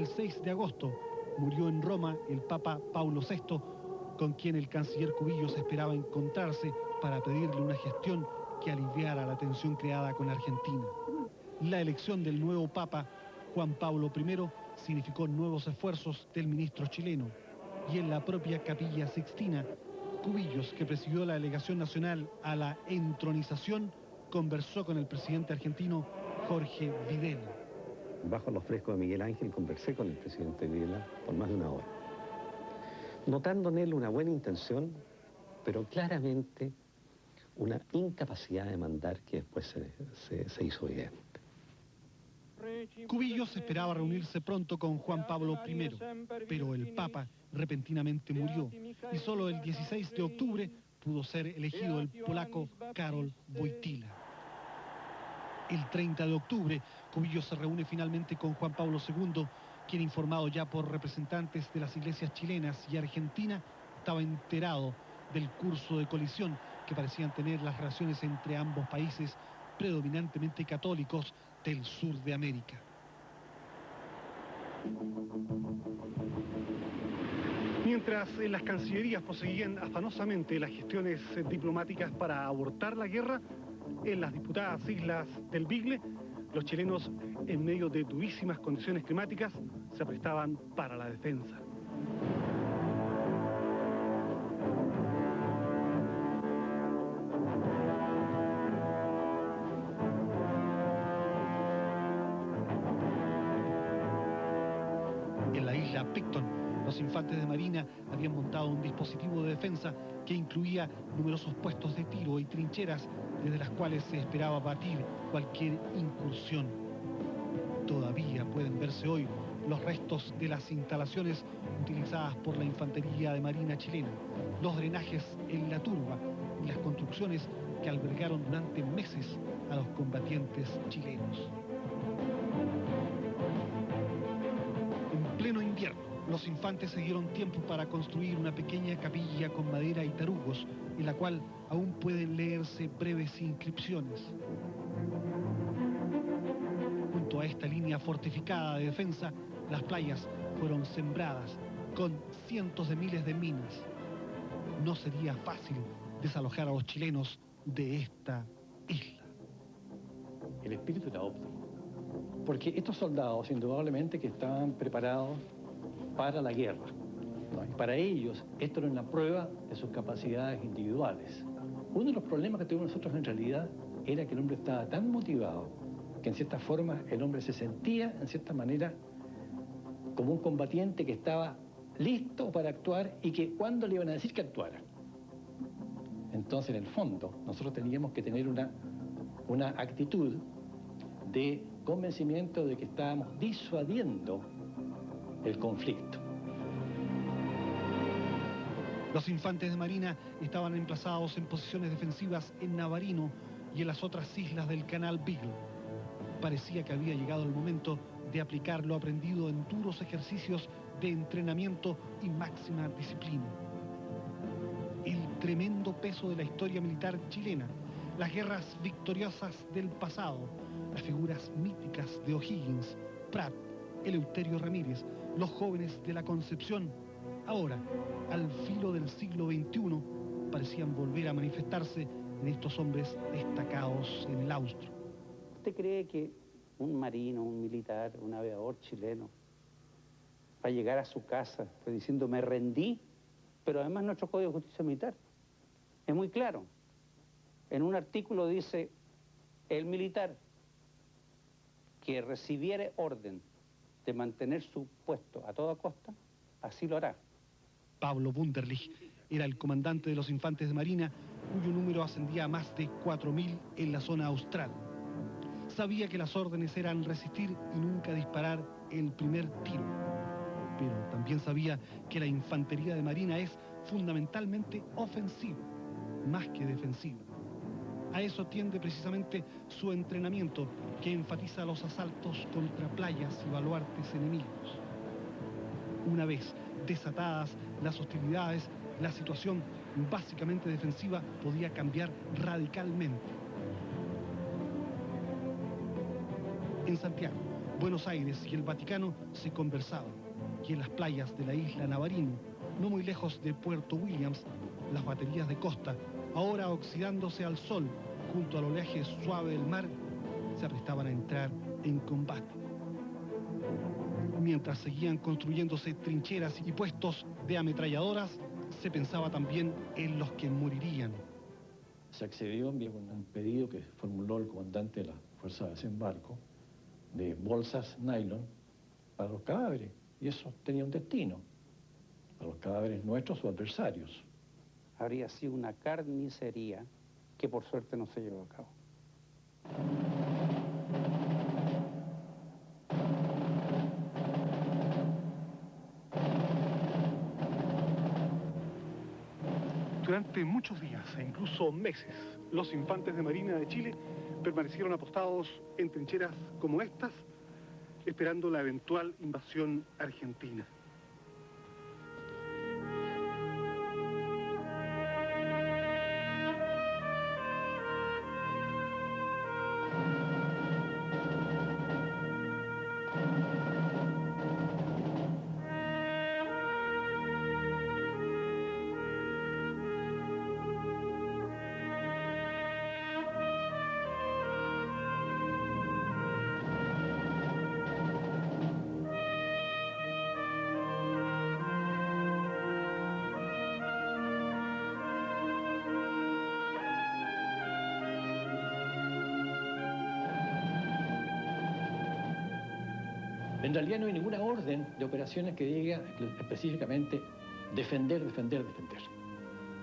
el 6 de agosto murió en Roma el Papa Paulo VI, con quien el canciller Cubillos esperaba encontrarse para pedirle una gestión que aliviara la tensión creada con Argentina. La elección del nuevo Papa, Juan Pablo I, significó nuevos esfuerzos del ministro chileno. Y en la propia Capilla Sixtina, Cubillos, que presidió la delegación nacional a la entronización, conversó con el presidente argentino Jorge Videla. Bajo los frescos de Miguel Ángel conversé con el presidente Videla por más de una hora, notando en él una buena intención, pero claramente una incapacidad de mandar que después se hizo evidente. Cubillos esperaba reunirse pronto con Juan Pablo I, pero el Papa repentinamente murió y solo el 16 de octubre pudo ser elegido el polaco Karol Wojtyła. El 30 de octubre, Cubillos se reúne finalmente con Juan Pablo II, quien, informado ya por representantes de las iglesias chilenas y Argentina, estaba enterado del curso de colisión que parecían tener las relaciones entre ambos países predominantemente católicos del sur de América. Mientras en las cancillerías proseguían afanosamente las gestiones diplomáticas para abortar la guerra, en las disputadas islas del Bigle, los chilenos, en medio de durísimas condiciones climáticas, se prestaban para la defensa. En la isla Picton, los infantes de marina habían montado un dispositivo de defensa que incluía numerosos puestos de tiro y trincheras desde las cuales se esperaba batir cualquier incursión. Todavía pueden verse hoy los restos de las instalaciones utilizadas por la infantería de marina chilena, los drenajes en la turba y las construcciones que albergaron durante meses a los combatientes chilenos. En pleno invierno, los infantes se dieron tiempo para construir una pequeña capilla con madera y tarugos, en la cual aún pueden leerse breves inscripciones. Junto a esta línea fortificada de defensa, las playas fueron sembradas con cientos de miles de minas. No sería fácil desalojar a los chilenos de esta isla. El espíritu era óptimo, porque estos soldados indudablemente que estaban preparados para la guerra, ¿no? Y para ellos esto era una prueba de sus capacidades individuales. Uno de los problemas que tuvimos nosotros en realidad era que el hombre estaba tan motivado que en cierta forma el hombre se sentía en cierta manera como un combatiente que estaba listo para actuar y que cuando le iban a decir que actuara. Entonces en el fondo nosotros teníamos que tener una actitud de convencimiento de que estábamos disuadiendo el conflicto. Los infantes de marina estaban emplazados en posiciones defensivas en Navarino y en las otras islas del canal Beagle. Parecía que había llegado el momento de aplicar lo aprendido en duros ejercicios de entrenamiento y máxima disciplina. El tremendo peso de la historia militar chilena, las guerras victoriosas del pasado, las figuras míticas de O'Higgins, Prat, Eleuterio Ramírez, los jóvenes de la Concepción, ahora, al filo del siglo XXI, parecían volver a manifestarse en estos hombres destacados en el austro. ¿Usted cree que un marino, un militar, un aviador chileno va a llegar a su casa pues, diciendo me rendí? Pero además nuestro Código de Justicia Militar es muy claro. En un artículo dice, el militar que recibiere orden de mantener su puesto a toda costa, así lo hará. Pablo Wunderlich era el comandante de los infantes de marina, cuyo número ascendía a más de 4.000 en la zona austral. Sabía que las órdenes eran resistir y nunca disparar el primer tiro. Pero también sabía que la infantería de marina es fundamentalmente ofensiva, más que defensiva. A eso tiende precisamente su entrenamiento, que enfatiza los asaltos contra playas y baluartes enemigos. Una vez desatadas las hostilidades, la situación básicamente defensiva podía cambiar radicalmente. En Santiago, Buenos Aires y el Vaticano se conversaban, y en las playas de la isla Navarino, no muy lejos de Puerto Williams, las baterías de costa, ahora oxidándose al sol junto al oleaje suave del mar, se aprestaban a entrar en combate. Mientras seguían construyéndose trincheras y puestos de ametralladoras, se pensaba también en los que morirían. Se accedió en un pedido que formuló el comandante de la Fuerza de Desembarco de bolsas nylon para los cadáveres, y eso tenía un destino, para los cadáveres nuestros o adversarios. Habría sido una carnicería que por suerte no se llevó a cabo. Durante muchos días e incluso meses, los infantes de Marina de Chile permanecieron apostados en trincheras como estas, esperando la eventual invasión argentina. En realidad no hay ninguna orden de operaciones que diga específicamente defender, defender, defender.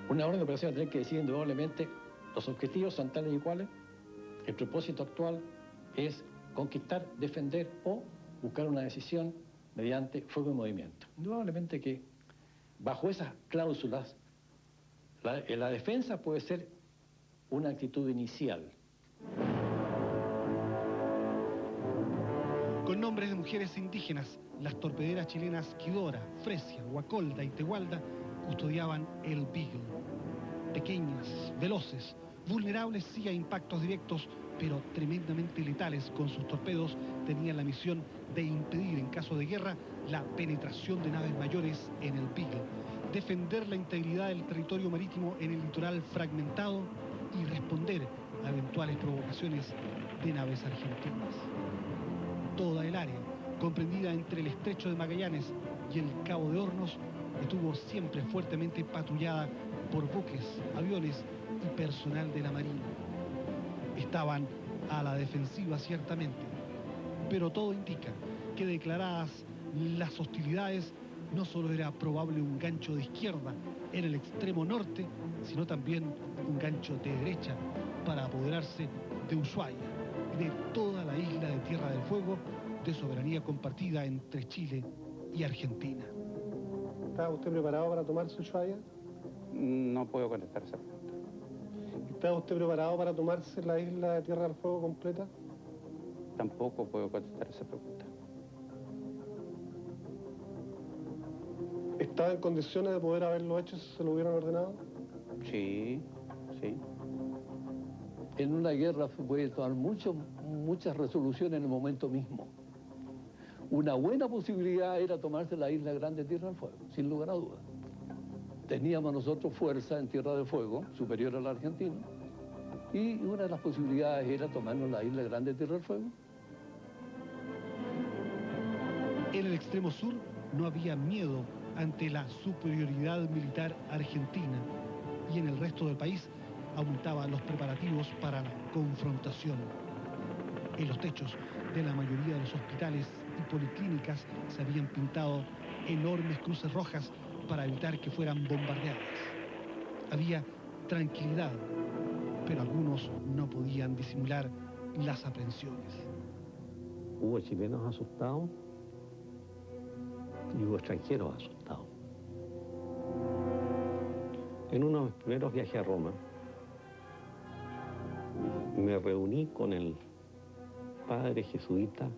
Una orden de operaciones tiene que decir indudablemente los objetivos son tales y cuales, el propósito actual es conquistar, defender o buscar una decisión mediante fuego y movimiento. Indudablemente que bajo esas cláusulas la defensa puede ser una actitud inicial. Con nombres de mujeres indígenas, las torpederas chilenas Quidora, Fresia, Guacolda y Tehualda custodiaban el Beagle. Pequeñas, veloces, vulnerables sí a impactos directos, pero tremendamente letales con sus torpedos, tenían la misión de impedir en caso de guerra la penetración de naves mayores en el Beagle, defender la integridad del territorio marítimo en el litoral fragmentado y responder a eventuales provocaciones de naves argentinas. Toda el área, comprendida entre el Estrecho de Magallanes y el Cabo de Hornos, estuvo siempre fuertemente patrullada por buques, aviones y personal de la Marina. Estaban a la defensiva ciertamente, pero todo indica que declaradas las hostilidades, no solo era probable un gancho de izquierda en el extremo norte, sino también un gancho de derecha para apoderarse de Ushuaia y de toda la isla de Tierra del Fuego, de soberanía compartida entre Chile y Argentina. ¿Está usted preparado para tomarse Ushuaia? No puedo contestar esa pregunta. ¿Está usted preparado para tomarse la isla de Tierra del Fuego completa? Tampoco puedo contestar esa pregunta. ¿Estaba en condiciones de poder haberlo hecho si se lo hubieran ordenado? Sí, sí. En una guerra se puede tomar muchas resoluciones en el momento mismo. Una buena posibilidad era tomarse la isla grande de Tierra del Fuego, sin lugar a dudas. Teníamos nosotros fuerza en Tierra del Fuego, superior a la Argentina, y una de las posibilidades era tomarnos la isla grande de Tierra del Fuego. En el extremo sur no había miedo ante la superioridad militar argentina, y en el resto del país aumentaban los preparativos para la confrontación. En los techos de la mayoría de los hospitales y policlínicas se habían pintado enormes cruces rojas para evitar que fueran bombardeadas. Había tranquilidad, pero algunos no podían disimular las aprensiones. Hubo chilenos asustados y hubo extranjeros asustados. En uno de mis primeros viajes a Roma, me reuní con el padre jesuita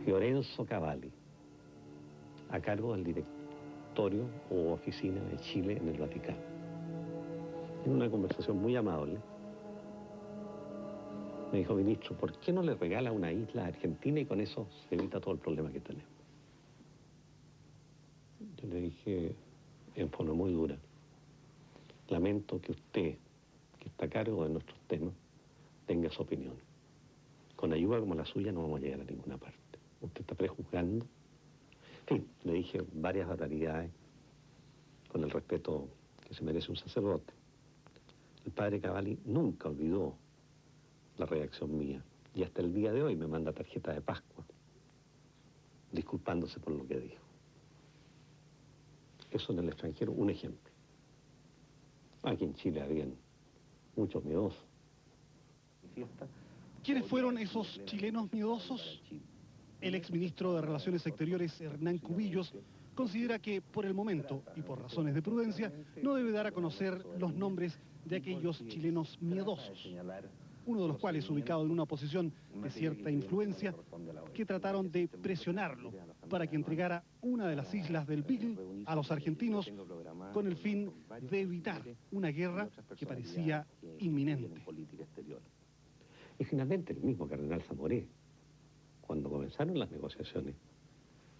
Fiorenzo Cavalli, a cargo del directorio o oficina de Chile en el Vaticano. En una conversación muy amable, Me dijo, ministro, ¿por qué no le regala una isla a Argentina y con eso se evita todo el problema que tenemos? Yo le dije en forma muy dura, lamento que usted, que está a cargo de nuestros temas, tenga su opinión. Con ayuda como la suya no vamos a llegar a ninguna parte. Usted está prejuzgando. En fin, le dije varias barbaridades con el respeto que se merece un sacerdote. El padre Cavalli nunca olvidó la reacción mía y hasta el día de hoy me manda tarjeta de Pascua disculpándose por lo que dijo. Eso en el extranjero, un ejemplo. Aquí en Chile habían muchos miedosos. ¿Quiénes fueron esos chilenos miedosos? El exministro de Relaciones Exteriores, Hernán Cubillos, considera que por el momento y por razones de prudencia no debe dar a conocer los nombres de aquellos chilenos miedosos, uno de los cuales ubicado en una posición de cierta influencia, que trataron de presionarlo para que entregara una de las islas del Beagle a los argentinos con el fin de evitar una guerra que parecía inminente. Y finalmente el mismo cardenal Zamoré, cuando comenzaron las negociaciones,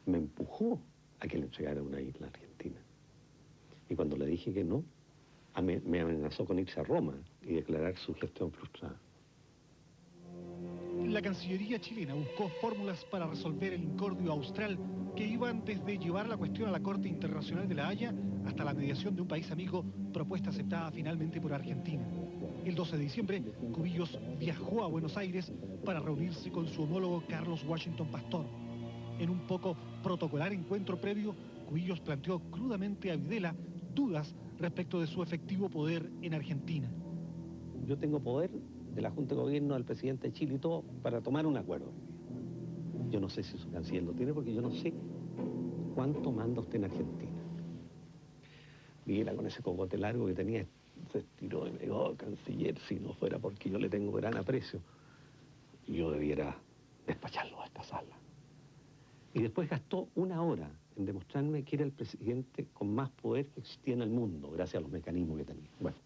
me empujó a que le entregara una isla a Argentina. Y cuando le dije que no, me amenazó con irse a Roma y declarar su gestión frustrada. La Cancillería chilena buscó fórmulas para resolver el incordio austral que iban desde llevar la cuestión a la Corte Internacional de La Haya hasta la mediación de un país amigo, propuesta aceptada finalmente por Argentina. El 12 de diciembre, Cubillos viajó a Buenos Aires para reunirse con su homólogo Carlos Washington Pastor. En un poco protocolar encuentro previo, Cubillos planteó crudamente a Videla dudas respecto de su efectivo poder en Argentina. Yo tengo poder de la Junta de Gobierno del presidente de Chile y todo para tomar un acuerdo. Yo no sé si su canciller lo tiene porque yo no sé cuánto manda usted en Argentina. Videla con ese cogote largo que tenía se estiró y me dijo, oh, canciller, si no fuera porque yo le tengo gran aprecio, yo debiera despacharlo a esta sala. Y después gastó una hora en demostrarme que era el presidente con más poder que existía en el mundo, gracias a los mecanismos que tenía. Bueno.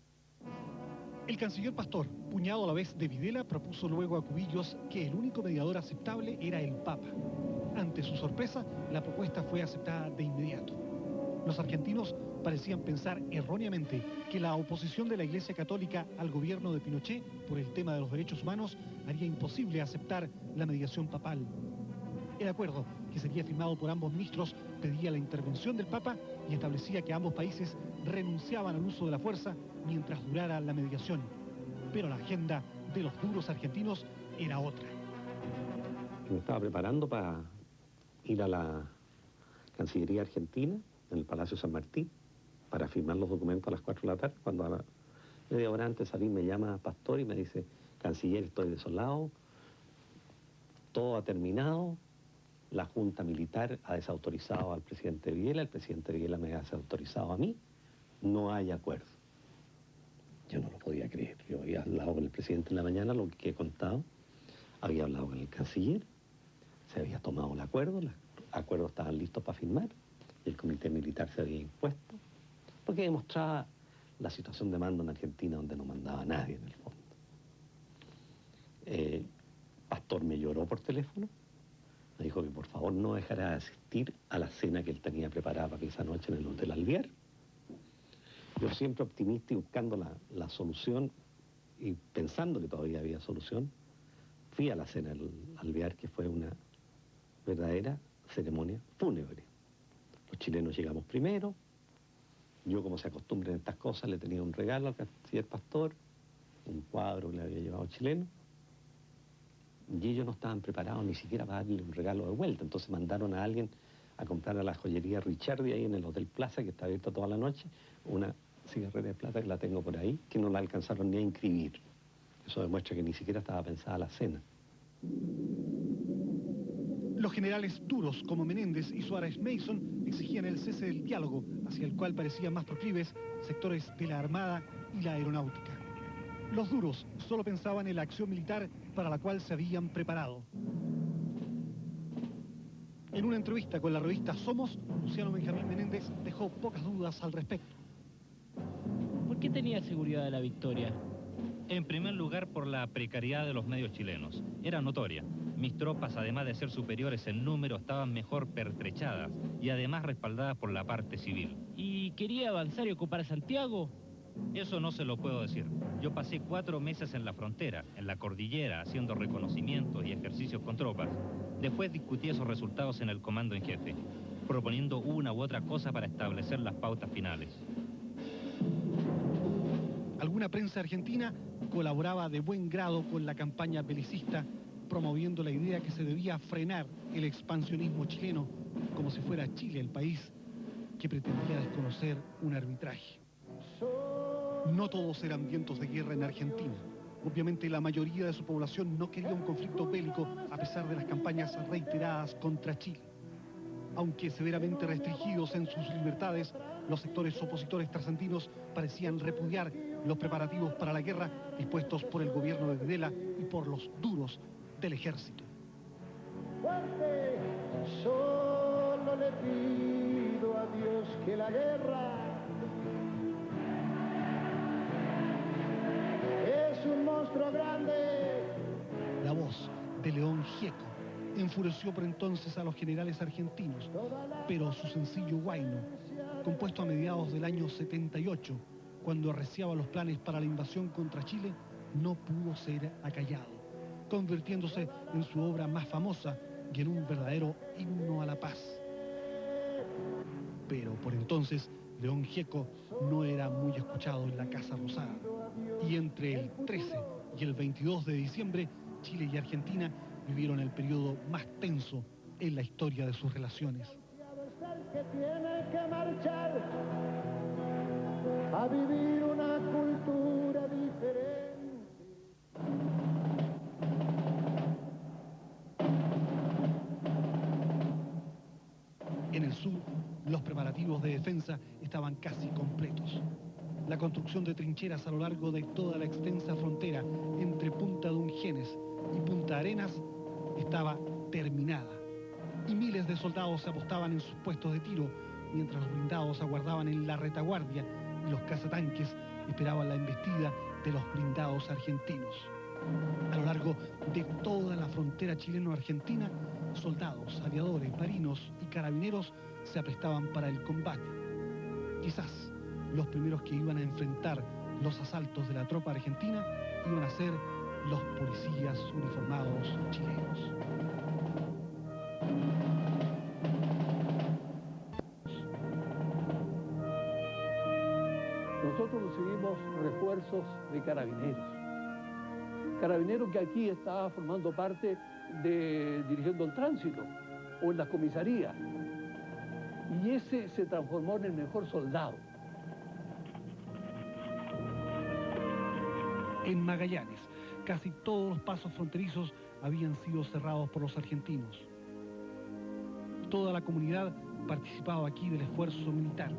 El canciller Pastor, puñado a la vez de Videla, propuso luego a Cubillos que el único mediador aceptable era el Papa. Ante su sorpresa, la propuesta fue aceptada de inmediato. Los argentinos parecían pensar erróneamente que la oposición de la Iglesia Católica al gobierno de Pinochet por el tema de los derechos humanos haría imposible aceptar la mediación papal. El acuerdo, que sería firmado por ambos ministros, pedía la intervención del Papa y establecía que ambos países renunciaban al uso de la fuerza mientras durara la mediación. Pero la agenda de los duros argentinos era otra. Me estaba preparando para ir a la Cancillería Argentina, en el Palacio San Martín, para firmar los documentos a las 4 de la tarde, cuando a la media hora antes de salir me llama Pastor y me dice, canciller, estoy desolado, todo ha terminado, la Junta Militar ha desautorizado al presidente Videla, el presidente Videla me ha desautorizado a mí, no hay acuerdo. Yo no lo podía creer, yo había hablado con el presidente en la mañana, lo que he contado, había hablado con el canciller, se había tomado el acuerdo, los acuerdos estaban listos para firmar, y el comité militar se había impuesto, porque demostraba la situación de mando en Argentina donde no mandaba nadie en el fondo. Pastor me lloró por teléfono, me dijo que por favor no dejara de asistir a la cena que él tenía preparada para esa noche en el Hotel Alvear. Yo siempre optimista y buscando la solución y pensando que todavía había solución, fui a la cena del Alvear, que fue una verdadera ceremonia fúnebre. Los chilenos llegamos primero, yo como se acostumbra en estas cosas le tenía un regalo al canciller Pastor, un cuadro que le había llevado chileno, y ellos no estaban preparados ni siquiera para darle un regalo de vuelta, entonces mandaron a alguien a comprar a la joyería Richardi ahí en el Hotel Plaza, que está abierto toda la noche, una cigarrera de plata que la tengo por ahí, que no la alcanzaron ni a inscribir. Eso demuestra que ni siquiera estaba pensada la cena. Los generales duros como Menéndez y Suárez Mason exigían el cese del diálogo, hacia el cual parecían más proclives sectores de la Armada y la Aeronáutica. Los duros solo pensaban en la acción militar para la cual se habían preparado. En una entrevista con la revista Somos, Luciano Benjamín Menéndez dejó pocas dudas al respecto. ¿Por qué tenía seguridad de la victoria? En primer lugar, por la precariedad de los medios chilenos. Era notoria. Mis tropas, además de ser superiores en número, estaban mejor pertrechadas y además respaldadas por la parte civil. ¿Y quería avanzar y ocupar Santiago? Eso no se lo puedo decir. Yo pasé 4 meses en la frontera, en la cordillera, haciendo reconocimientos y ejercicios con tropas. Después discutí esos resultados en el comando en jefe, proponiendo una u otra cosa para establecer las pautas finales. Alguna prensa argentina colaboraba de buen grado con la campaña belicista, promoviendo la idea que se debía frenar el expansionismo chileno, como si fuera Chile el país que pretendía desconocer un arbitraje. No todos eran vientos de guerra en Argentina. Obviamente la mayoría de su población no quería un conflicto bélico a pesar de las campañas reiteradas contra Chile. Aunque severamente restringidos en sus libertades, los sectores opositores trasandino parecían repudiar los preparativos para la guerra dispuestos por el gobierno de Videla y por los duros del ejército. Fuerte, solo le pido a Dios que la guerra es un monstruo grande. La voz de León Gieco enfureció por entonces a los generales argentinos, pero su sencillo huayno, compuesto a mediados del año 78, cuando arreciaba los planes para la invasión contra Chile, no pudo ser acallado, convirtiéndose en su obra más famosa y en un verdadero himno a la paz. Pero por entonces, León Gieco no era muy escuchado en la Casa Rosada. Y entre el 13 y el 22 de diciembre, Chile y Argentina vivieron el periodo más tenso en la historia de sus relaciones. Que tiene que marchar a vivir una cultura diferente. En el sur, los preparativos de defensa estaban casi completos. La construcción de trincheras a lo largo de toda la extensa frontera entre Punta Dungenes y Punta Arenas estaba terminada. Y miles de soldados se apostaban en sus puestos de tiro, mientras los blindados aguardaban en la retaguardia y los cazatanques esperaban la embestida de los blindados argentinos. A lo largo de toda la frontera chileno-argentina, soldados, aviadores, marinos y carabineros se aprestaban para el combate. Quizás los primeros que iban a enfrentar los asaltos de la tropa argentina iban a ser los policías uniformados chilenos. Nosotros recibimos refuerzos de carabineros. Carabineros que aquí estaba formando parte de dirigiendo el tránsito o en las comisarías. Y ese se transformó en el mejor soldado. En Magallanes, casi todos los pasos fronterizos habían sido cerrados por los argentinos. Toda la comunidad participaba aquí del esfuerzo militar.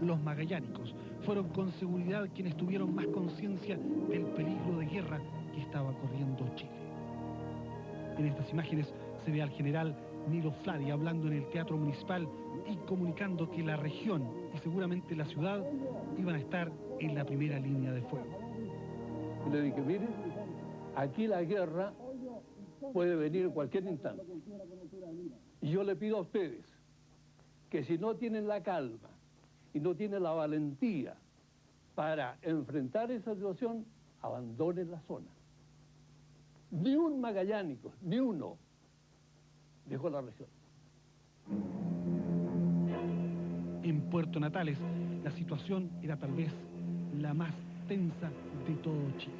Los magallánicos fueron con seguridad quienes tuvieron más conciencia del peligro de guerra que estaba corriendo Chile. En estas imágenes se ve al general Nilo Fladi hablando en el Teatro Municipal y comunicando que la región y seguramente la ciudad iban a estar en la primera línea de fuego. Y le dije, mire, aquí la guerra puede venir en cualquier instante. Y yo le pido a ustedes que si no tienen la calma y no tienen la valentía para enfrentar esa situación, abandonen la zona. Ni un magallánico, ni uno, dejó la región. En Puerto Natales, la situación era tal vez la más tensa de todo Chile.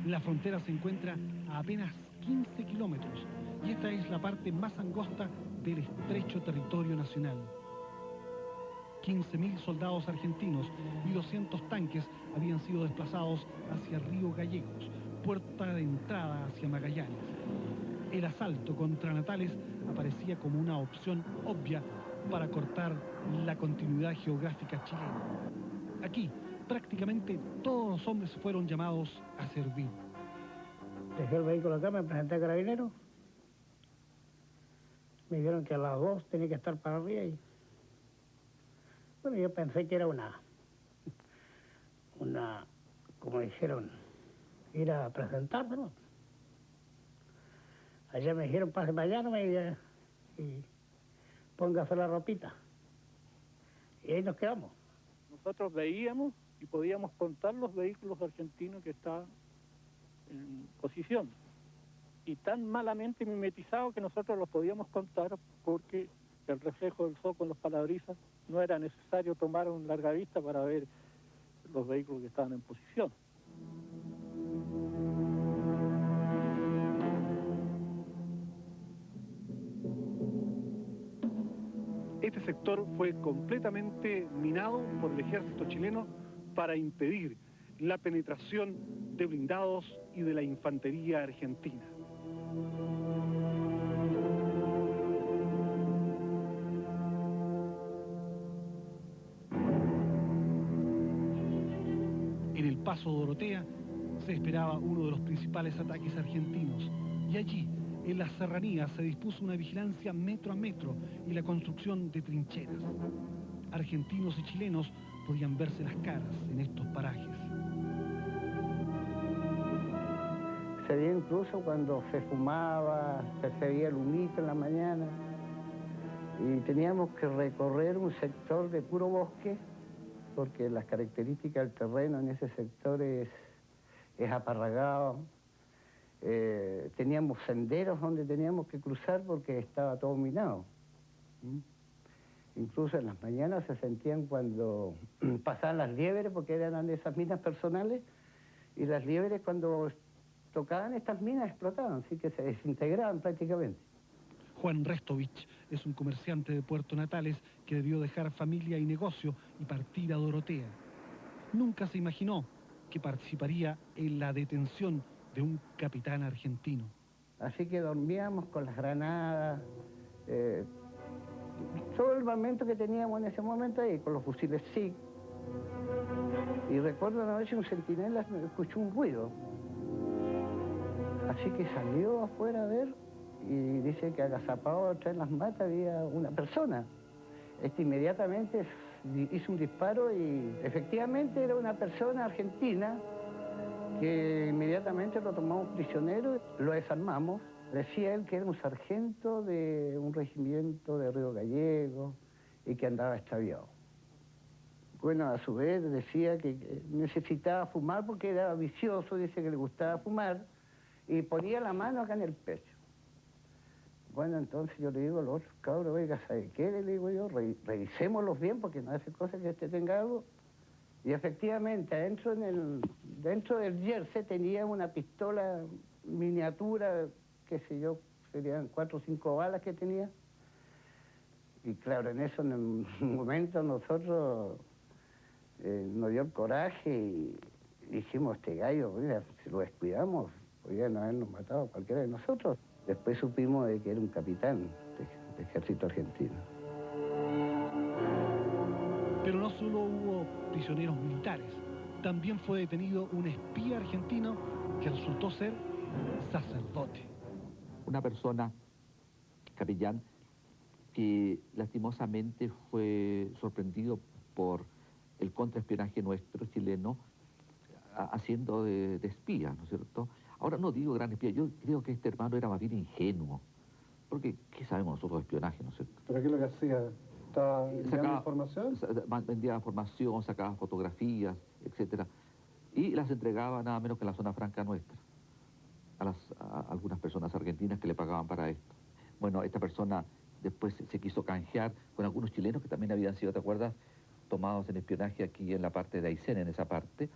La frontera se encuentra a apenas 15 kilómetros y esta es la parte más angosta del estrecho territorio nacional. 15.000 soldados argentinos y 200 tanques habían sido desplazados hacia Río Gallegos, puerta de entrada hacia Magallanes. El asalto contra Natales aparecía como una opción obvia para cortar la continuidad geográfica chilena. Aquí, prácticamente todos los hombres fueron llamados a servir. Dejé el vehículo acá, me presenté a Carabineros. Me dijeron que a las 2 tenía que estar para arriba y... Bueno, yo pensé que era una como dijeron, ir a presentarme, ¿no? Allá me dijeron, pase mañana y póngase la ropita. Y ahí nos quedamos. Nosotros veíamos y podíamos contar los vehículos argentinos que estaban en posición. Y tan malamente mimetizados que nosotros los podíamos contar porque el reflejo del sol con los parabrisas no era necesario tomar un larga vista para ver los vehículos que estaban en posición. Este sector fue completamente minado por el ejército chileno para impedir la penetración de blindados y de la infantería argentina. En el Paso Dorotea se esperaba uno de los principales ataques argentinos y allí, en las serranías, se dispuso una vigilancia metro a metro y la construcción de trincheras. Argentinos y chilenos podían verse las caras en estos parajes. Se veía incluso cuando se fumaba, se veía el humito en la mañana y teníamos que recorrer un sector de puro bosque porque las características del terreno en ese sector es aparragado. Teníamos senderos donde teníamos que cruzar porque estaba todo minado. Incluso en las mañanas se sentían cuando pasaban las liebres, porque eran de esas minas personales, y las liebres cuando tocaban estas minas explotaban, así que se desintegraban prácticamente. Juan Restovich es un comerciante de Puerto Natales que debió dejar familia y negocio y partir a Dorotea. Nunca se imaginó que participaría en la detención de un capitán argentino. Así que dormíamos con las granadas, todo el armamento que teníamos en ese momento ahí, con los fusiles SIG. Y recuerdo una noche un centinela escuchó un ruido. Así que salió afuera a ver y dice que agazapado atrás en las matas había una persona. Inmediatamente hizo un disparo y efectivamente era una persona argentina que inmediatamente lo tomamos prisionero, lo desarmamos. Decía él que era un sargento de un regimiento de Río Gallego y que andaba extraviado. Bueno, a su vez decía que necesitaba fumar porque era vicioso, dice que le gustaba fumar, y ponía la mano acá en el pecho. Bueno, entonces yo le digo a los otros cabros, oiga, ¿sabe qué? Le digo yo, revisémoslos bien porque no hace cosa que tenga algo. Y efectivamente, dentro del jersey tenía una pistola miniatura, qué sé yo, serían 4 o 5 balas que tenía. Y claro, en eso, en un momento nosotros nos dio el coraje y dijimos, este gallo, mira, si lo descuidamos, podrían habernos matado a cualquiera de nosotros. Después supimos de que era un capitán del ejército argentino. Pero no solo hubo prisioneros militares, también fue detenido un espía argentino que resultó ser sacerdote. Una persona, capellán, que lastimosamente fue sorprendido por el contraespionaje nuestro chileno haciendo de espía, ¿no es cierto? Ahora no digo gran espía, yo creo que este hermano era más bien ingenuo, porque ¿qué sabemos nosotros de espionaje, no es cierto? ¿Pero qué es lo que hacía? ¿Estaba enviando información? Vendía información, sacaba fotografías, etcétera, y las entregaba nada menos que en la zona franca nuestra, a algunas personas argentinas que le pagaban para esto. Bueno, esta persona después se quiso canjear con algunos chilenos que también habían sido, ¿te acuerdas?, tomados en espionaje aquí en la parte de Aysén, en esa parte,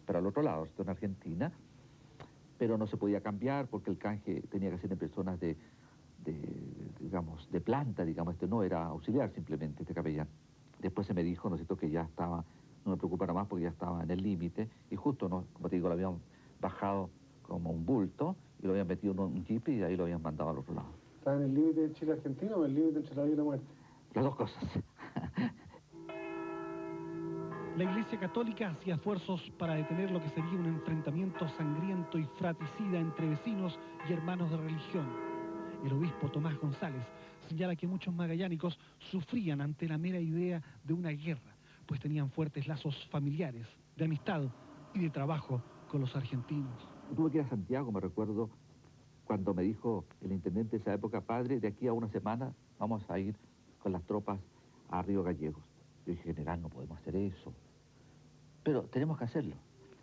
pero al otro lado, esto en Argentina, pero no se podía cambiar porque el canje tenía que ser en personas digamos, de planta, digamos, no era auxiliar simplemente, este capellán. Después se me dijo, ¿no es cierto?, que ya estaba, no me preocupara más porque ya estaba en el límite, y justo, ¿no?, como te digo, lo habían bajado como un bulto, y lo habían metido en un jeep y ahí lo habían mandado al otro lado. ¿Estaba en el límite de Chile-Argentina o en el límite entre la vida y la muerte? Las dos cosas. La Iglesia Católica hacía esfuerzos para detener lo que sería un enfrentamiento sangriento y fratricida entre vecinos y hermanos de religión. El obispo Tomás González señala que muchos magallánicos sufrían ante la mera idea de una guerra, pues tenían fuertes lazos familiares, de amistad y de trabajo con los argentinos. Tuve que ir a Santiago, me recuerdo, cuando me dijo el intendente de esa época: padre, de aquí a una semana vamos a ir con las tropas a Río Gallegos. Yo dije: general, no podemos hacer eso, pero tenemos que hacerlo.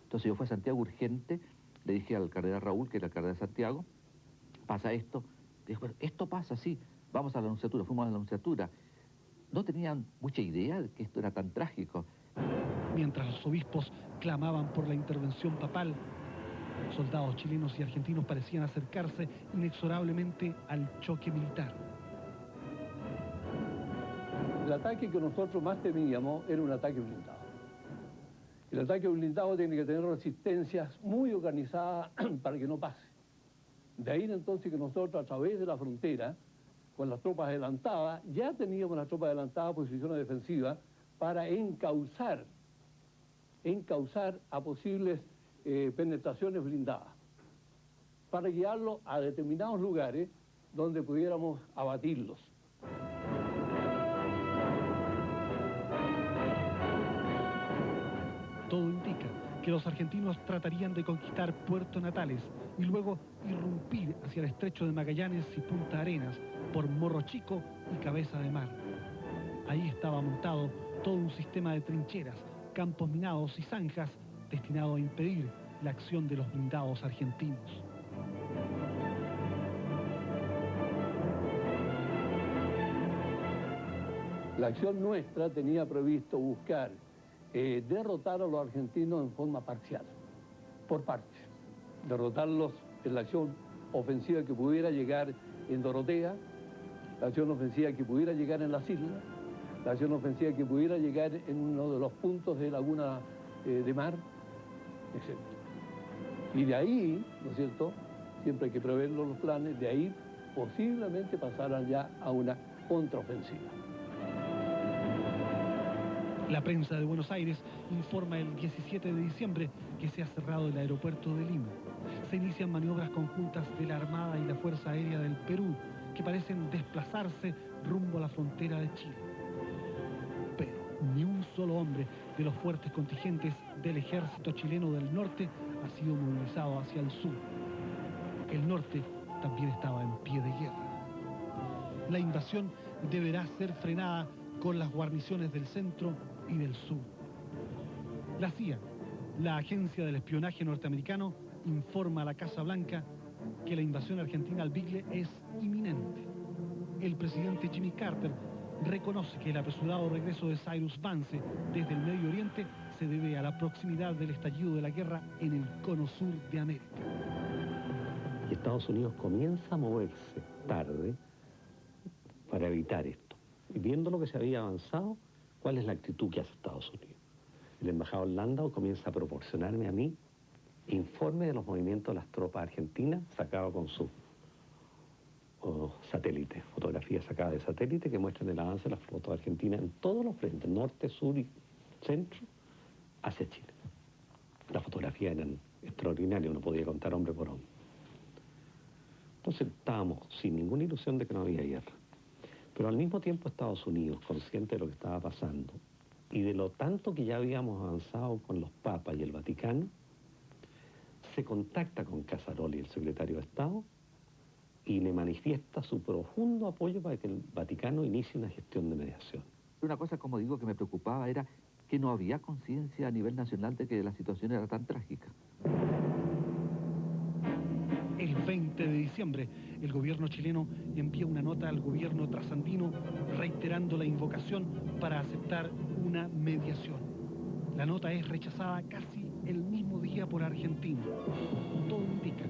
Entonces yo fui a Santiago urgente, le dije al cardenal Raúl, que era el cardenal de Santiago: pasa esto. Dijo: bueno, esto pasa, sí, vamos a la Nunciatura. Fuimos a la Nunciatura. No tenían mucha idea de que esto era tan trágico. Mientras los obispos clamaban por la intervención papal, soldados chilenos y argentinos parecían acercarse inexorablemente al choque militar. El ataque que nosotros más temíamos era un ataque blindado. El ataque blindado tiene que tener resistencias muy organizadas para que no pase. De ahí entonces que nosotros, a través de la frontera, con las tropas adelantadas, ya teníamos las tropas adelantadas posiciones defensivas para encauzar a posibles penetraciones blindadas, para guiarlos a determinados lugares donde pudiéramos abatirlos. Todo indica que los argentinos tratarían de conquistar Puerto Natales y luego irrumpir hacia el estrecho de Magallanes y Punta Arenas por Morro Chico y Cabeza de Mar. Ahí estaba montado todo un sistema de trincheras, campos minados y zanjas destinado a impedir la acción de los blindados argentinos. La acción nuestra tenía previsto buscar derrotar a los argentinos en forma parcial, por partes. Derrotarlos en la acción ofensiva que pudiera llegar en Dorotea, la acción ofensiva que pudiera llegar en las islas, la acción ofensiva que pudiera llegar en uno de los puntos de Laguna de Mar, etc. Y de ahí, ¿no es cierto?, siempre hay que prever los planes, de ahí posiblemente pasaran ya a una contraofensiva. La prensa de Buenos Aires informa el 17 de diciembre que se ha cerrado el aeropuerto de Lima. Se inician maniobras conjuntas de la Armada y la Fuerza Aérea del Perú, que parecen desplazarse rumbo a la frontera de Chile. Pero ni un solo hombre de los fuertes contingentes del ejército chileno del norte ha sido movilizado hacia el sur. El norte también estaba en pie de guerra. La invasión deberá ser frenada con las guarniciones del centro y del sur. La CIA, la agencia del espionaje norteamericano, informa a la Casa Blanca que la invasión argentina al Bigle es inminente. El presidente Jimmy Carter reconoce que el apresurado regreso de Cyrus Vance desde el Medio Oriente se debe a la proximidad del estallido de la guerra en el cono sur de América. Y Estados Unidos comienza a moverse tarde para evitar esto. Y viendo lo que se había avanzado, ¿cuál es la actitud que hace Estados Unidos? El embajador Landau comienza a proporcionarme a mí informe de los movimientos de las tropas argentinas sacados con su satélite, fotografías sacadas de satélite que muestran el avance de las flotas argentinas en todos los frentes, norte, sur y centro, hacia Chile. Las fotografías eran extraordinarias, uno podía contar hombre por hombre. Entonces estábamos sin ninguna ilusión de que no había guerra. Pero al mismo tiempo Estados Unidos, consciente de lo que estaba pasando y de lo tanto que ya habíamos avanzado con los papas y el Vaticano, se contacta con Casaroli, el secretario de Estado, y le manifiesta su profundo apoyo para que el Vaticano inicie una gestión de mediación. Una cosa, como digo, que me preocupaba era que no había conciencia a nivel nacional de que la situación era tan trágica. El 20 de diciembre, el gobierno chileno envía una nota al gobierno trasandino reiterando la invocación para aceptar una mediación. La nota es rechazada casi el mismo día por Argentina. Todo indica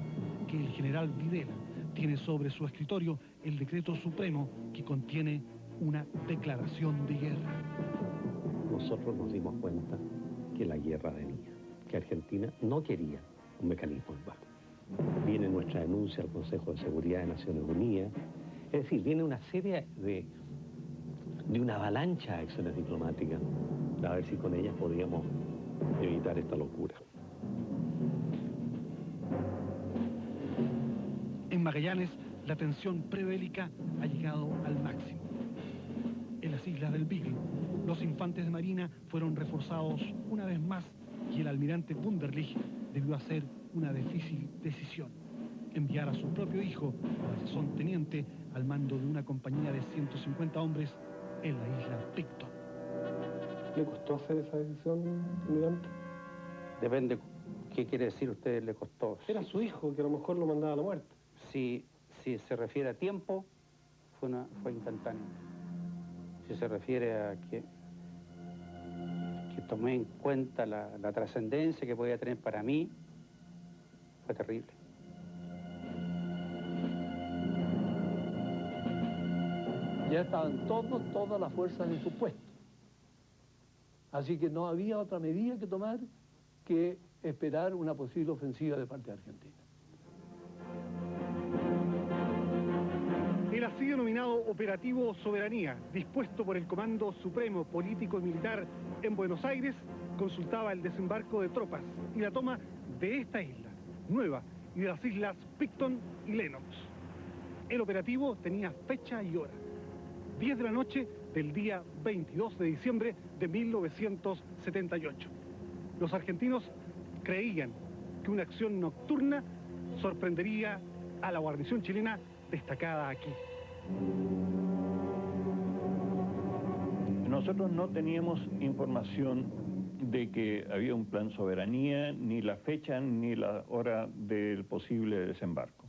que el general Videla tiene sobre su escritorio el decreto supremo que contiene una declaración de guerra. Nosotros nos dimos cuenta que la guerra venía, que Argentina no quería un mecanismo de paz. Viene nuestra denuncia al Consejo de Seguridad de Naciones Unidas, es decir, viene una serie de una avalancha de acciones diplomáticas, a ver si con ellas podíamos evitar esta locura. En Magallanes, la tensión prebélica ha llegado al máximo. En las islas del Beagle, los infantes de marina fueron reforzados una vez más y el almirante Wunderlich debió hacer una difícil decisión: enviar a su propio hijo, al sazón teniente, al mando de una compañía de 150 hombres en la isla Picton. ¿Le costó hacer esa decisión, almirante? Depende qué quiere decir usted le costó. Era su hijo, que a lo mejor lo mandaba a la muerte. Si se refiere a tiempo, fue instantáneo. Si se refiere a que tomé en cuenta la trascendencia que podía tener para mí, fue terrible. Ya estaban todas las fuerzas en su puesto. Así que no había otra medida que tomar que esperar una posible ofensiva de parte de Argentina. El así denominado Operativo Soberanía, dispuesto por el Comando Supremo Político y Militar en Buenos Aires, consultaba el desembarco de tropas y la toma de esta isla, Nueva, y de las islas Picton y Lennox. El operativo tenía fecha y hora: 10 de la noche del día 22 de diciembre de 1978. Los argentinos creían que una acción nocturna sorprendería a la guarnición chilena destacada aquí. Nosotros no teníamos información de que había un plan soberanía, ni la fecha, ni la hora del posible desembarco.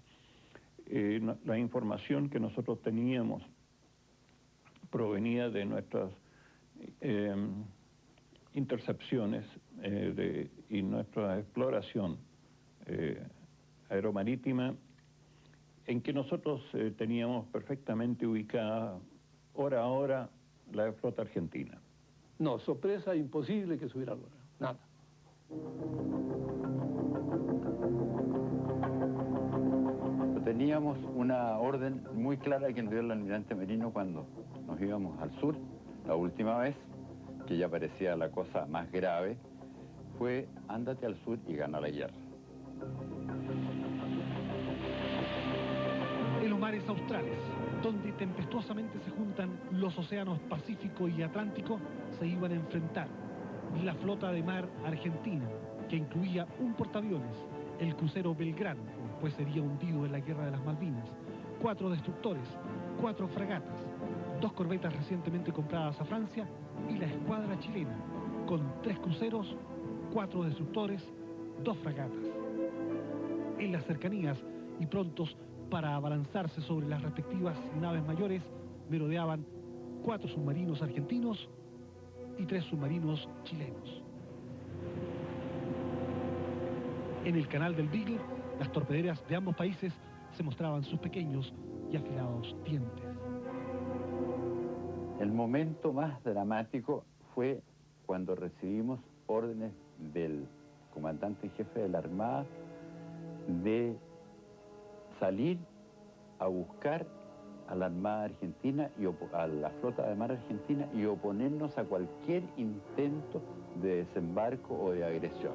La información que nosotros teníamos provenía de nuestras intercepciones y nuestra exploración aeromarítima, en que nosotros teníamos perfectamente ubicada hora a hora la flota argentina. No, sorpresa imposible que se hubiera logrado, nada. Teníamos una orden muy clara que nos dio el almirante Merino cuando nos íbamos al sur, la última vez, que ya parecía la cosa más grave, fue: ándate al sur y gana la guerra. En los mares australes, donde tempestuosamente se juntan los océanos Pacífico y Atlántico, se iban a enfrentar la flota de mar argentina, que incluía un portaaviones, el crucero Belgrano, que después sería hundido en la Guerra de las Malvinas, 4 destructores, 4 fragatas, 2 corbetas recientemente compradas a Francia y la escuadra chilena, con 3 cruceros, 4 destructores, 2 fragatas. En las cercanías y prontos para abalanzarse sobre las respectivas naves mayores, merodeaban 4 submarinos argentinos y 3 submarinos chilenos. En el canal del Beagle, las torpederas de ambos países se mostraban sus pequeños y afilados dientes. El momento más dramático fue cuando recibimos órdenes del comandante en jefe de la Armada de salir a buscar a la Armada Argentina y a la flota de mar argentina y oponernos a cualquier intento de desembarco o de agresión.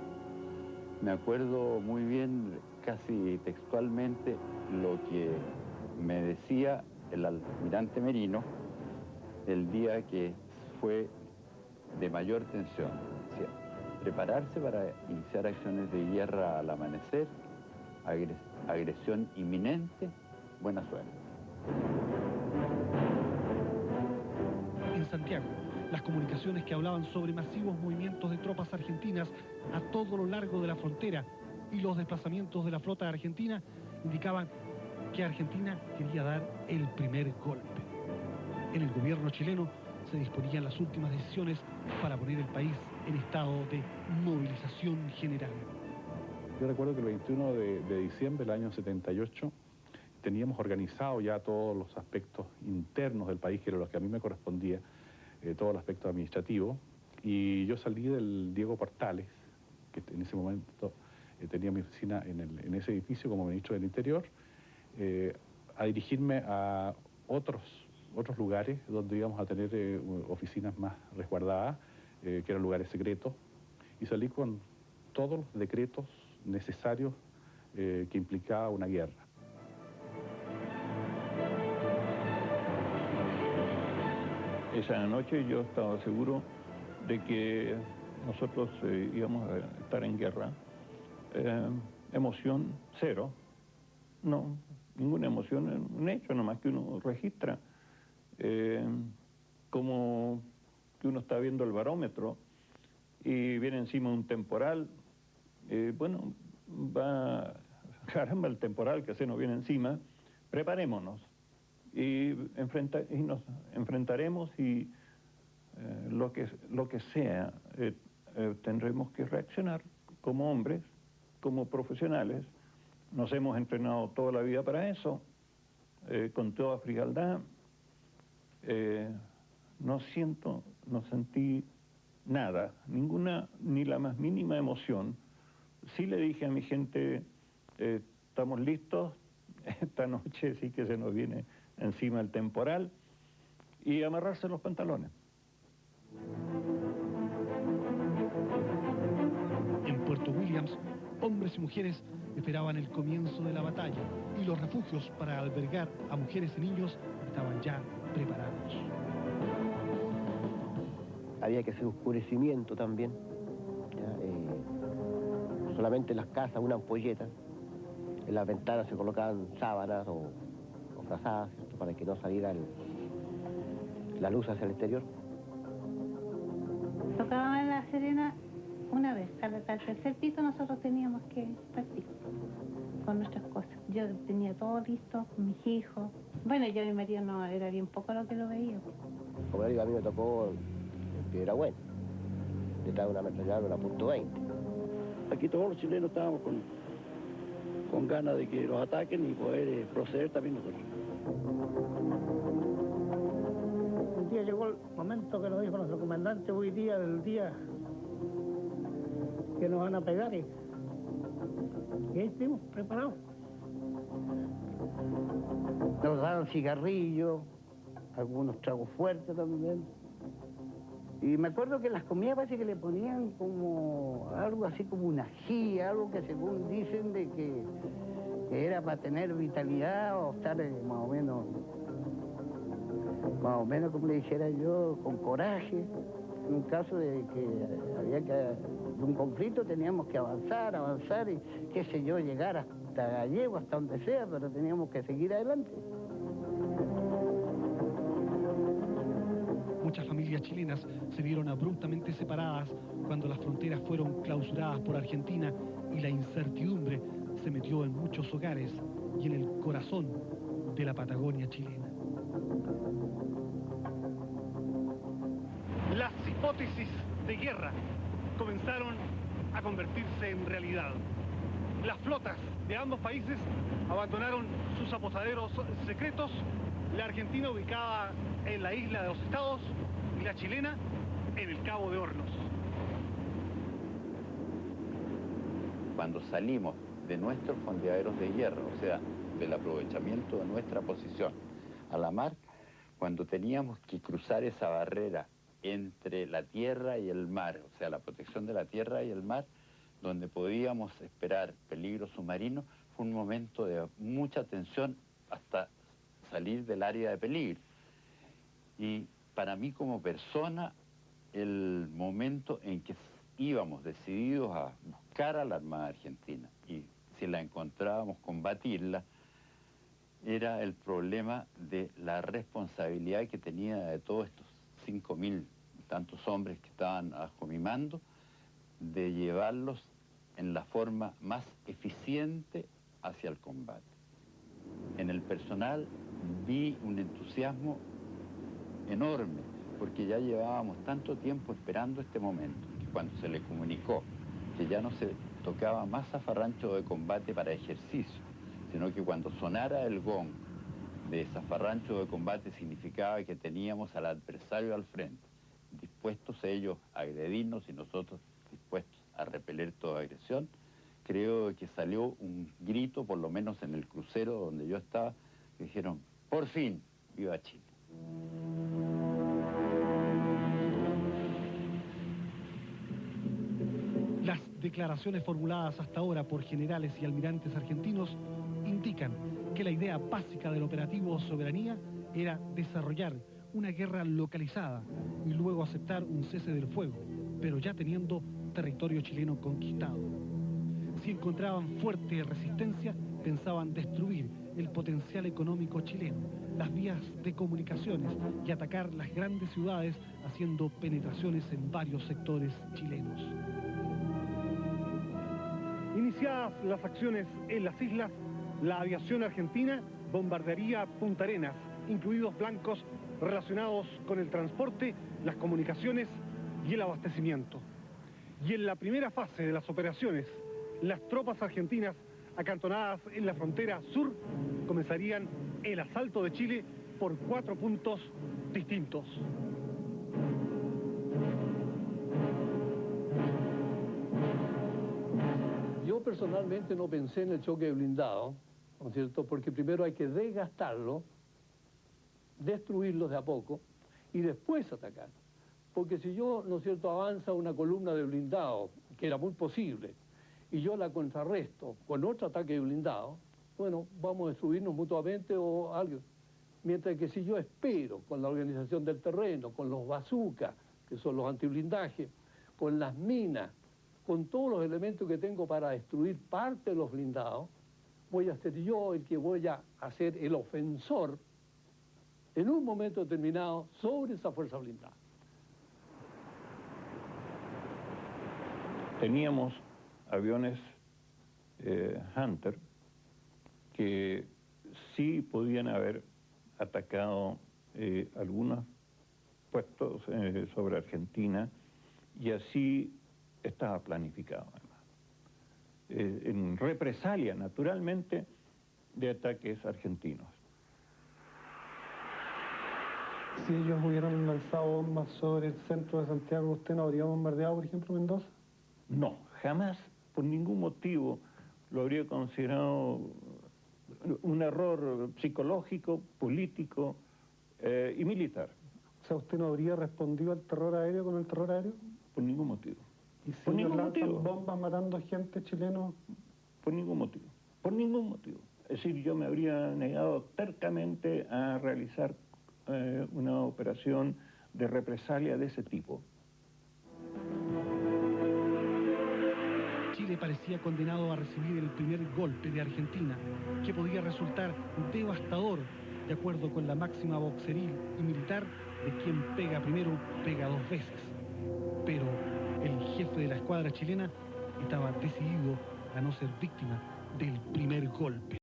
Me acuerdo muy bien, casi textualmente, lo que me decía el almirante Merino el día que fue de mayor tensión. Decía: prepararse para iniciar acciones de guerra al amanecer, agresión inminente, buena suerte. En Santiago, las comunicaciones que hablaban sobre masivos movimientos de tropas argentinas a todo lo largo de la frontera y los desplazamientos de la flota argentina indicaban que Argentina quería dar el primer golpe. En el gobierno chileno se disponían las últimas decisiones para poner el país en estado de movilización general. Yo recuerdo que el 21 de diciembre del año 78 teníamos organizado ya todos los aspectos internos del país, que era lo que a mí me correspondía, todo el aspecto administrativo, y yo salí del Diego Portales, que en ese momento tenía mi oficina en ese edificio como ministro del Interior, a dirigirme a otros lugares donde íbamos a tener oficinas más resguardadas, que eran lugares secretos, y salí con todos los decretos necesarios que implicaba una guerra. Esa noche yo estaba seguro de que nosotros íbamos a estar en guerra, emoción cero, no, ninguna emoción, un hecho nomás que uno registra, como que uno está viendo el barómetro y viene encima un temporal, bueno, caramba el temporal que se nos viene encima, preparémonos y nos enfrentaremos y lo que sea, tendremos que reaccionar como hombres, como profesionales. Nos hemos entrenado toda la vida para eso, con toda frialdad. No sentí nada, ni la más mínima emoción. Sí le dije a mi gente, estamos listos, esta noche sí que se nos viene encima el temporal, y amarrarse los pantalones. En Puerto Williams, hombres y mujeres esperaban el comienzo de la batalla y los refugios para albergar a mujeres y niños estaban ya preparados. Había que hacer oscurecimiento también. ¿Ya? Solamente en las casas una ampolleta. En las ventanas se colocaban sábanas o frazadas, ¿cierto? Para que no saliera la luz hacia el exterior. Tocábamos en La Serena una vez. Al tercer piso nosotros teníamos que partir con nuestras cosas. Yo tenía todo listo, mis hijos. Bueno, yo y mi marido no, era bien poco lo que lo veía. Como digo, a mí me tocó en Piedra Buena, detrás de una ametralladora, una .20. Aquí todos los chilenos estábamos con ganas de que los ataquen y poder proceder también nosotros. Un día llegó el momento que nos dijo nuestro comandante, hoy día del día que nos van a pegar, y ahí estuvimos preparados. Nos daban cigarrillos, algunos tragos fuertes también. Y me acuerdo que las comidas parece que le ponían como algo así como una ají, algo que según dicen de que era para tener vitalidad o estar más o menos como le dijera yo, con coraje. En un caso de que de un conflicto teníamos que avanzar y qué sé yo, llegar hasta Gallego, hasta donde sea, pero teníamos que seguir adelante. Muchas familias chilenas se vieron abruptamente separadas cuando las fronteras fueron clausuradas por Argentina y la incertidumbre se metió en muchos hogares y en el corazón de la Patagonia chilena. Las hipótesis de guerra comenzaron a convertirse en realidad. Las flotas de ambos países abandonaron sus apostaderos secretos, la Argentina ubicada en la isla de los Estados y la chilena en el Cabo de Hornos. Cuando salimos de nuestros fondeaderos de guerra, o sea, del aprovechamiento de nuestra posición a la mar, cuando teníamos que cruzar esa barrera entre la tierra y el mar, o sea, la protección de la tierra y el mar, donde podíamos esperar peligro submarino, fue un momento de mucha tensión hasta salir del área de peligro. Y para mí como persona, el momento en que íbamos decididos a buscar a la Armada Argentina y si la encontrábamos, combatirla, era el problema de la responsabilidad que tenía de todos estos 5.000 tantos hombres que estaban bajo mi mando, de llevarlos en la forma más eficiente hacia el combate. En el personal vi un entusiasmo enorme, porque ya llevábamos tanto tiempo esperando este momento, que cuando se le comunicó que ya no se tocaba más zafarrancho de combate para ejercicio, sino que cuando sonara el gong de zafarrancho de combate significaba que teníamos al adversario al frente, dispuestos ellos a agredirnos y nosotros dispuestos a repeler toda agresión, creo que salió un grito, por lo menos en el crucero donde yo estaba, que dijeron, por fin, viva Chile. Las declaraciones formuladas hasta ahora por generales y almirantes argentinos indican que la idea básica del operativo Soberanía era desarrollar una guerra localizada y luego aceptar un cese del fuego, pero ya teniendo territorio chileno conquistado. Si encontraban fuerte resistencia, pensaban destruir el potencial económico chileno, las vías de comunicaciones y atacar las grandes ciudades haciendo penetraciones en varios sectores chilenos. Iniciadas las acciones en las islas, la aviación argentina bombardearía Punta Arenas, incluidos blancos relacionados con el transporte, las comunicaciones y el abastecimiento. Y en la primera fase de las operaciones, las tropas argentinas acantonadas en la frontera sur comenzarían el asalto de Chile por 4 puntos distintos. Yo personalmente no pensé en el choque blindado, ¿no es cierto? Porque primero hay que desgastarlo, destruirlos de a poco y después atacar. Porque si yo, ¿no es cierto?, avanza una columna de blindado, que era muy posible, y yo la contrarresto con otro ataque de blindado, bueno, vamos a destruirnos mutuamente o algo. Mientras que si yo espero con la organización del terreno, con los bazookas, que son los antiblindajes, con las minas, con todos los elementos que tengo para destruir parte de los blindados, voy a ser yo el que voy a hacer el ofensor en un momento determinado sobre esa fuerza blindada. Teníamos aviones Hunter que sí podían haber atacado algunos puestos sobre Argentina, y así estaba planificado además, en represalia naturalmente de ataques argentinos. Si ellos hubieran lanzado bombas sobre el centro de Santiago, ¿usted no habría bombardeado, por ejemplo, Mendoza? No, jamás, por ningún motivo, lo habría considerado un error psicológico, político y militar. O sea, ¿usted no habría respondido al terror aéreo con el terror aéreo? Por ningún motivo. ¿Y si por ningún lanzan motivo. bombas matando gente chileno? Por ningún motivo. Por ningún motivo. Es decir, yo me habría negado tercamente a realizar una operación de represalia de ese tipo. Chile parecía condenado a recibir el primer golpe de Argentina, que podía resultar devastador, de acuerdo con la máxima boxeril y militar de quien pega primero, pega 2 veces. Pero el jefe de la escuadra chilena estaba decidido a no ser víctima del primer golpe.